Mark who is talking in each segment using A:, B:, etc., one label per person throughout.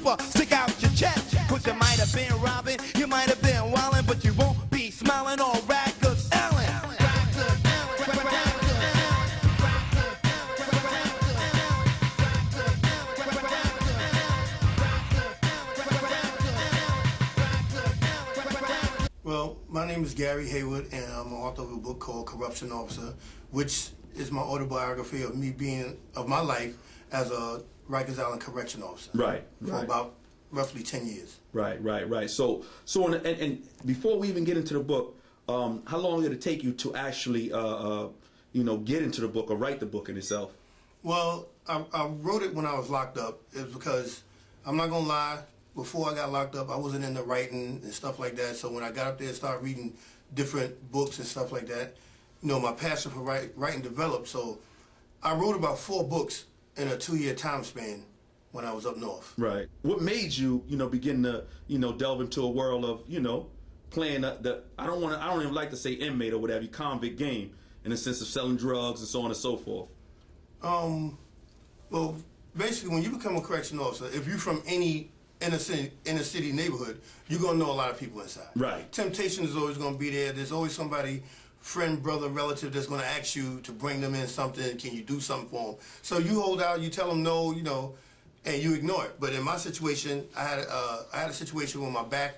A: super, stick out your chest. Cause you might have been robbing, you might have been wildin', but you won't be smiling all right, cause Ellen.
B: Well, my name is Gary Heyward, and I'm an author of a book called Corruption Officer, which is my autobiography of me being, of my life as a Rikers Island correction officer.
C: Right.
B: For about roughly 10 years.
C: Right. So and before we even get into the book, how long did it take you to actually, get into the book or write the book in itself?
B: Well, I wrote it when I was locked up. It's because, I'm not gonna lie, before I got locked up, I wasn't into writing and stuff like that. So when I got up there and started reading different books and stuff like that, my passion for writing developed. So I wrote about 4 books in a 2-year time span when I was up north.
C: Right. What made you, begin to, delve into a world of, playing I don't even like to say inmate or whatever, convict game, in the sense of selling drugs and so on and so forth?
B: Well, basically, when you become a correction officer, if you're from any inner city neighborhood, you're gonna know a lot of people inside.
C: Right.
B: Temptation is always gonna be there. There's always somebody, friend, brother, relative, that's gonna ask you to bring them in something. Can you do something for them? So you hold out, you tell them no, and you ignore it. But in my situation, I had a situation where my back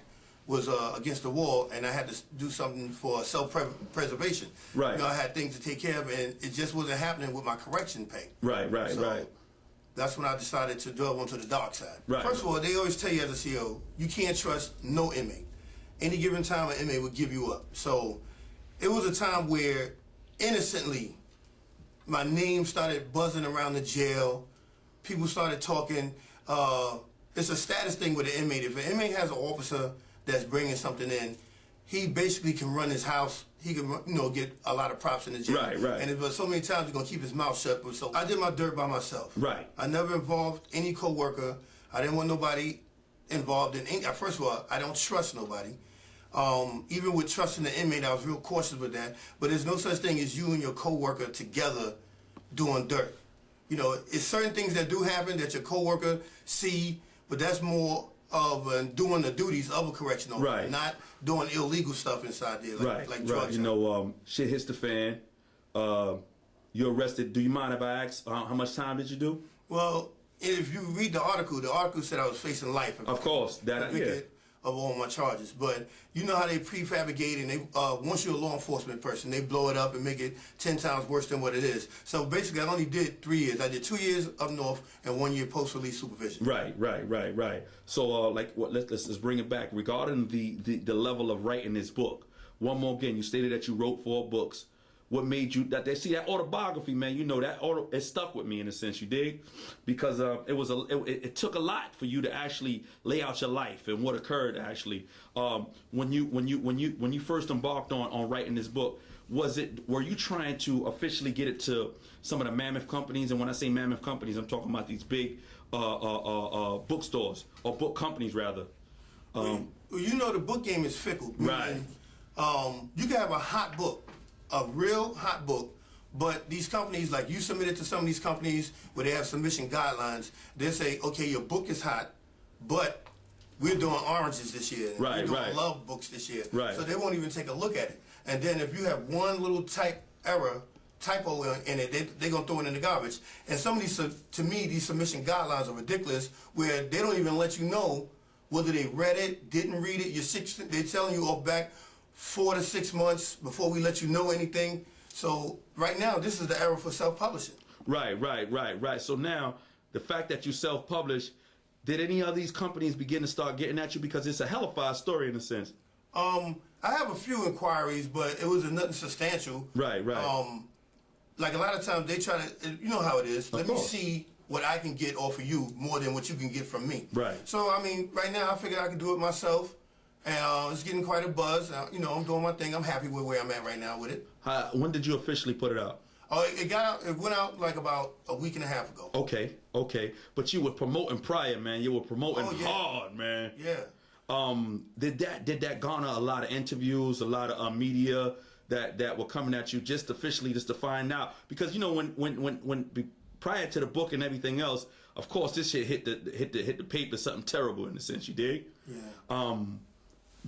B: was against the wall, and I had to do something for self-preservation.
C: Right.
B: I had things to take care of, and it just wasn't happening with my correction pay.
C: Right.
B: So that's when I decided to delve onto the dark side.
C: Right.
B: First of all, they always tell you as a CO, you can't trust no inmate. Any given time, an inmate would give you up. So it was a time where, innocently, my name started buzzing around the jail. People started talking. It's a status thing with an inmate. If an inmate has an officer that's bringing something in, he basically can run his house. He can, get a lot of props in the jail.
C: Right.
B: And but so many times he's gonna keep his mouth shut. But so I did my dirt by myself.
C: Right.
B: I never involved any coworker. I didn't want nobody involved in any. First of all, I don't trust nobody. Even with trusting the inmate, I was real cautious with that. But there's no such thing as you and your coworker together doing dirt. It's certain things that do happen that your coworker see, but that's more of doing the duties of a correction officer,
C: right,
B: not doing illegal stuff inside there, like drugs.
C: Shit hits the fan. You're arrested. Do you mind if I ask how much time did you do?
B: Well, if you read the article said I was facing life.
C: Of course,
B: of all my charges. But you know how they prefabricate, and they once you're a law enforcement person, they blow it up and make it 10 times worse than what it is. So basically, I only did 3 years. I did 2 years up north and 1 year post-release supervision.
C: Right. So, let's bring it back. Regarding the level of writing this book, one more again, you stated that you wrote 4 books. What made you that autobiography, man? It stuck with me in a sense. You dig? Because it took a lot for you to actually lay out your life and what occurred actually. When you first embarked on writing this book, were you trying to officially get it to some of the mammoth companies? And when I say mammoth companies, I'm talking about these big bookstores or book companies rather.
B: The book game is fickle.
C: Right.
B: You can have a hot book, a real hot book, but these companies, like you submit it to some of these companies where they have submission guidelines, they say, okay, your book is hot, but we're doing oranges this year.
C: Right,
B: we're doing love books this year.
C: Right.
B: So they won't even take a look at it. And then if you have one little typo in it, they're going to throw it in the garbage. And some of these, to me, these submission guidelines are ridiculous, where they don't even let you know whether they read it, didn't read it. They're telling you off back 4 to 6 months before we let you know anything. So right now, this is the era for self-publishing.
C: Right. So now, the fact that you self-publish, did any of these companies begin to start getting at you? Because it's a hellified story in a sense.
B: I have a few inquiries, but it was nothing substantial.
C: Right.
B: Like a lot of times they try to, you know how it is. Let me see what I can get off of you more than what you can get from me.
C: Right.
B: So, right now I figured I could do it myself. And it's getting quite a buzz. I'm doing my thing. I'm happy with where I'm at right now with it.
C: When did you officially put it out?
B: It went out like about a week and a half ago.
C: Okay. But you were promoting prior, man. You were promoting hard, man.
B: Yeah.
C: Did that garner a lot of interviews, a lot of media that were coming at you just to find out? Because when prior to the book and everything else, of course, this shit hit the paper something terrible in a sense. You dig?
B: Yeah.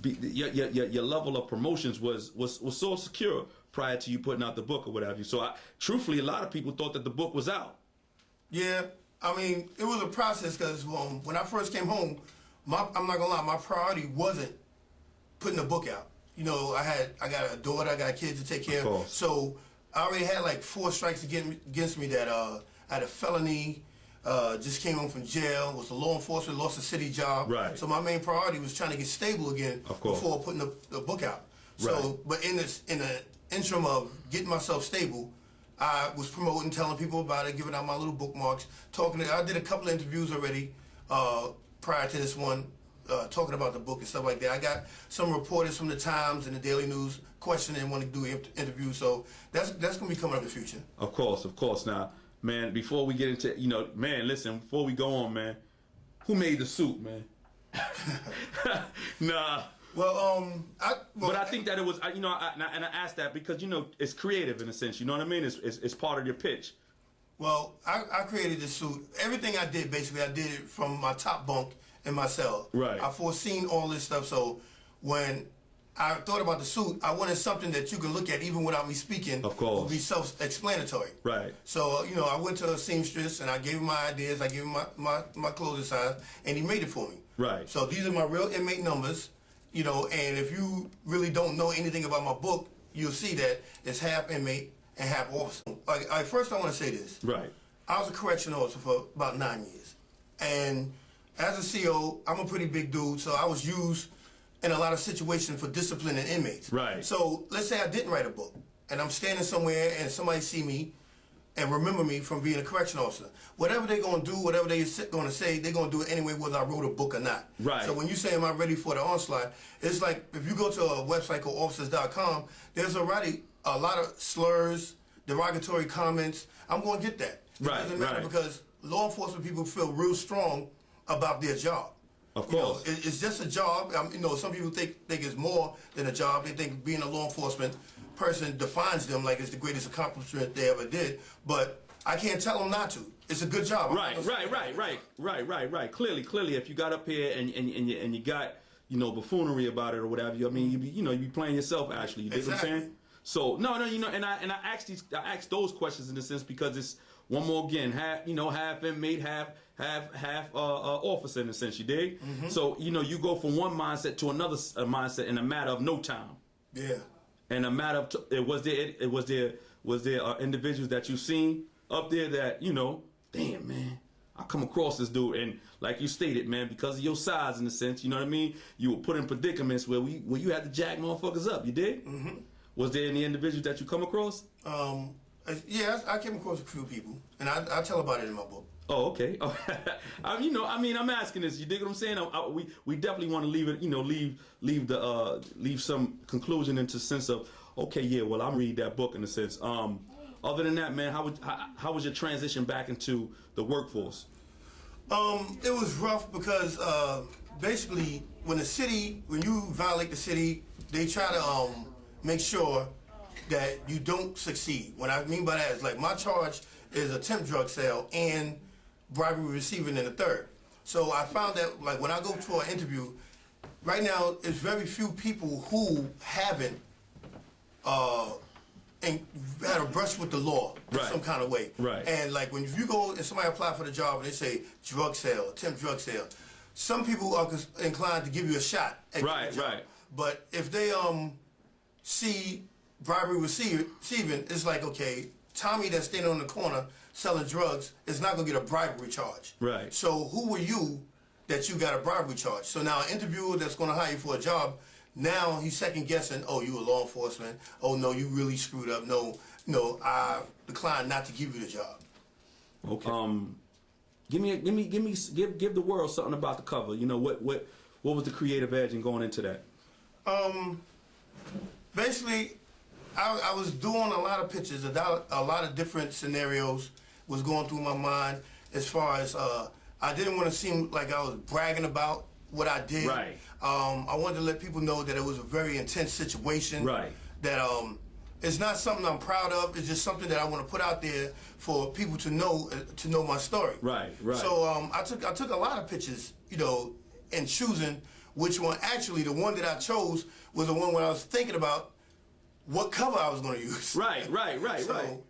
C: Your level of promotions was so secure prior to you putting out the book or whatever. So truthfully, a lot of people thought that the book was out.
B: Yeah, I mean, it was a process because when I first came home, I'm not gonna lie, my priority wasn't putting a book out. You know, I got a daughter, I got kids to take care of. So I already had like 4 strikes against me that I had a felony, just came home from jail, was a law enforcement, lost a city job.
C: Right.
B: So my main priority was trying to get stable again before putting the book out. So,
C: Right.
B: but in the interim of getting myself stable, I was promoting, telling people about it, giving out my little bookmarks, I did a couple of interviews already prior to this one, talking about the book and stuff like that. I got some reporters from the Times and the Daily News questioning and wanting to do interviews, so that's going to be coming up in the future.
C: Of course. Now, man, before we get into, listen, before we go on, man, who made the suit, man? Nah. But I think that it was, and I asked that because, it's creative in a sense, you know what I mean? It's part of your pitch.
B: Well, I created this suit. Everything I did, basically, I did it from my top bunk in my cell.
C: Right.
B: I foreseen all this stuff, so when I thought about the suit, I wanted something that you could look at even without me speaking.
C: Of course.
B: Would be self-explanatory.
C: Right.
B: So, I went to a seamstress and I gave him my ideas, I gave him my clothing size, and he made it for me.
C: Right.
B: So these are my real inmate numbers. And if you really don't know anything about my book, you'll see that it's half inmate and half officer. First I want to say this.
C: Right.
B: I was a correctional officer for about 9 years. And as a CO, I'm a pretty big dude, so I was used in a lot of situations for disciplining inmates.
C: Right.
B: So let's say I didn't write a book, and I'm standing somewhere and somebody see me and remember me from being a correctional officer. Whatever they're going to do, whatever they're going to say, they're going to do it anyway whether I wrote a book or not.
C: Right.
B: So when you say, am I ready for the onslaught, it's like if you go to a website called officers.com, there's already a lot of slurs, derogatory comments. I'm going to get that. It doesn't matter because law enforcement people feel real strong about their job.
C: Of course.
B: It's just a job. Some people think it's more than a job. They think being a law enforcement person defines them like it's the greatest accomplishment they ever did. But I can't tell them not to. It's a good job.
C: Right. Clearly, if you got up here and you got buffoonery about it or whatever, you be playing yourself actually. You dig what I'm saying? So no, and I asked those questions in a sense because it's one more again, half inmate, half officer in a sense. You dig? Mm-hmm. So you go from one mindset to another mindset in a matter of no time.
B: Yeah.
C: And a matter of was there individuals that you seen up there that damn man, I come across this dude and like you stated, man, because of your size in a sense, you know what I mean, you were put in predicaments where you had to jack motherfuckers up. You did? Mm-hmm. Was there any individuals that you come across?
B: Yeah, I came across a few people, and I tell about it in my book.
C: Oh, okay. I'm asking this. You dig what I'm saying? We definitely want to leave it, leave some conclusion into sense of, okay, yeah, well, I'm reading that book in a sense. Other than that, man, how was your transition back into the workforce?
B: It was rough because basically when you violate the city, they try to make sure that you don't succeed. What I mean by that is like my charge is attempt drug sale and bribery receiving in the third. So I found that like when I go for an interview, right now it's very few people who haven't and had a brush with the law in some kind of way.
C: Right.
B: And like if you go and somebody apply for the job and they say drug sale, attempt drug sale, some people are inclined to give you a shot at the job. Right. But if they see bribery receiving, it's like, okay, Tommy that's standing on the corner selling drugs is not going to get a bribery charge.
C: Right.
B: So who were you that you got a bribery charge? So now an interviewer that's going to hire you for a job, now he's second guessing, oh, you were law enforcement. Oh, no, you really screwed up. No, I declined not to give you the job.
C: Okay. Give the world something about the cover. What was the creative edge in going into that?
B: Basically, I was doing a lot of pictures, a lot of different scenarios was going through my mind as far as I didn't want to seem like I was bragging about what I did.
C: Right.
B: I wanted to let people know that it was a very intense situation.
C: Right.
B: That It's not something I'm proud of. It's just something that I want to put out there for people to know my story.
C: Right, right.
B: So I took a lot of pictures, you know, and choosing which one. Actually, the one that I chose was the one where I was thinking about what cover I was going to use.
C: Right.
B: So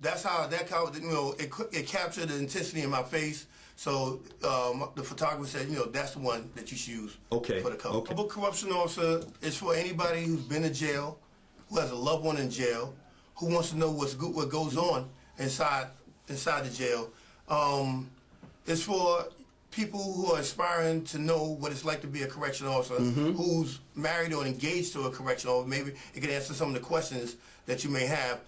B: that's how you know, it captured the intensity in my face. So the photographer said, you know, that's the one that you should use for the cover.
C: Okay.
B: The book Corruption Officer is for anybody who's been in jail, who has a loved one in jail, who wants to know what goes on inside the jail. It's for people who are aspiring to know what it's like to be a correctional officer, who's married or engaged to a correctional officer. Maybe it can answer some of the questions that you may have.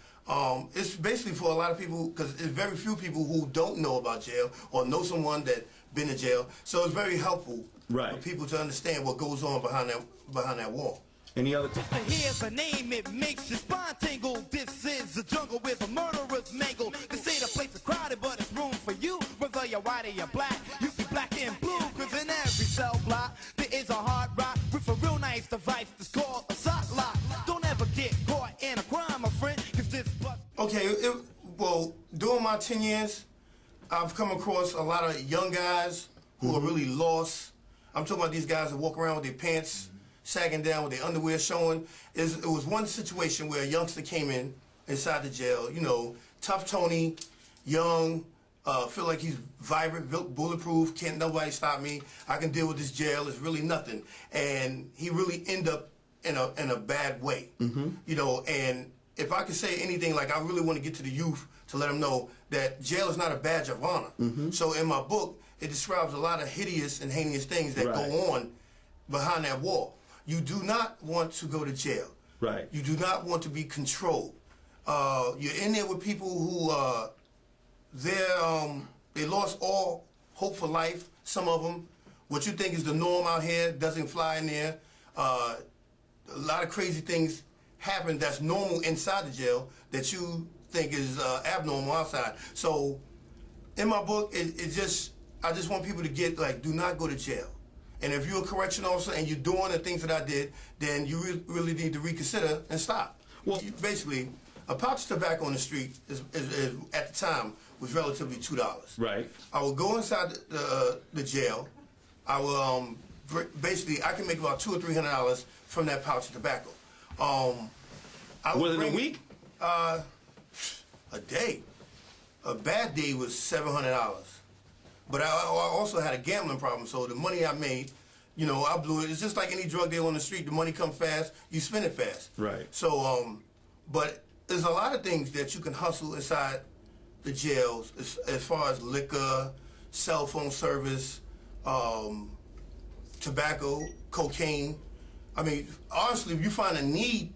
B: It's basically for a lot of people, because there's very few people who don't know about jail or know someone that's been in jail. So it's very helpful for people to understand what goes on behind that wall.
C: Any other?
A: Just to hear the name, it makes your spine tingle. This is a jungle with a murderer's mangle. They say the place is crowded, but it's room for you. Whether you're white or you're black, you be black and blue. Cause in every cell block, there is a hard rock with a real nice device that's called a sock lock. Don't ever get caught in a crime, my friend, cause this bus.
B: Okay, well, during my 10 years, I've come across a lot of young guys who are really lost. I'm talking about these guys that walk around with their pants sagging down, with their underwear showing. It was one situation where a youngster came inside the jail, you know, tough Tony, young, feel like he's vibrant, bulletproof, can't nobody stop me, I can deal with this jail, it's really nothing. And he really ended up in a bad way, you know, and if I could say anything, like I really want to get to the youth to let them know that jail is not a badge of honor. So in my book, it describes a lot of hideous and heinous things that go on behind that wall. You do not want to go to jail.
C: Right.
B: You do not want to be controlled. You're in there with people who they lost all hope for life. Some of them, what you think is the norm out here doesn't fly in there. A lot of crazy things happen that's normal inside the jail that you think is abnormal outside. So in my book, I just want people to get, like, do not go to jail. And if you're a correction officer and you're doing the things that I did, then you really need to reconsider and stop. Well, basically, a pouch of tobacco on the street is at the time was relatively $2.
C: Right. I
B: would go inside the jail. I would basically I can make about $200 or $300 from that pouch of tobacco.
C: Within a week?
B: A day. A bad day was $700. But I also had a gambling problem, so the money I made, you know, I blew it. It's just like any drug deal on the street. The money comes fast, you spend it fast.
C: Right.
B: So, but there's a lot of things that you can hustle inside the jails as far as liquor, cell phone service, tobacco, cocaine. I mean, honestly, if you find a need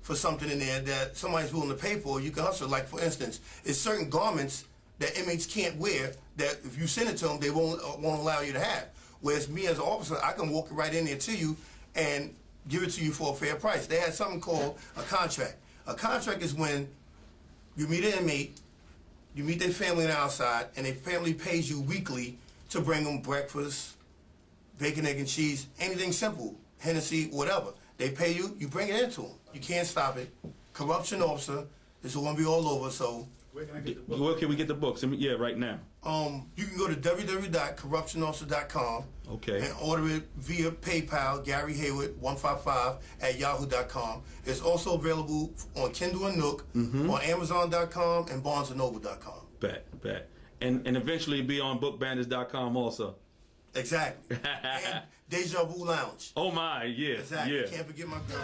B: for something in there that somebody's willing to pay for, you can hustle. Like, for instance, it's certain garments that inmates can't wear that if you send it to them, they won't allow you to have. Whereas me as an officer, I can walk right in there to you and give it to you for a fair price. They had something called a contract. A contract is when you meet an inmate, you meet their family on the outside, and their family pays you weekly to bring them breakfast, bacon, egg, and cheese, anything simple, Hennessy, whatever. They pay you, you bring it into them. You can't stop it. Corruption officer, this is going to be all over, so.
D: Where can I get the book?
C: Where can we get the books? Yeah, right now.
B: You can go to www.corruptionofficer.com and order it via PayPal, Gary Heyward 155 at yahoo.com. It's also available on Kindle and Nook, on Amazon.com and BarnesandNoble.com.
C: Bet. And eventually be on Bookbanditz.com also.
B: Exactly. And Deja Vu Lounge.
C: Oh my, yeah.
B: Exactly.
C: Yeah.
B: Can't forget my girl.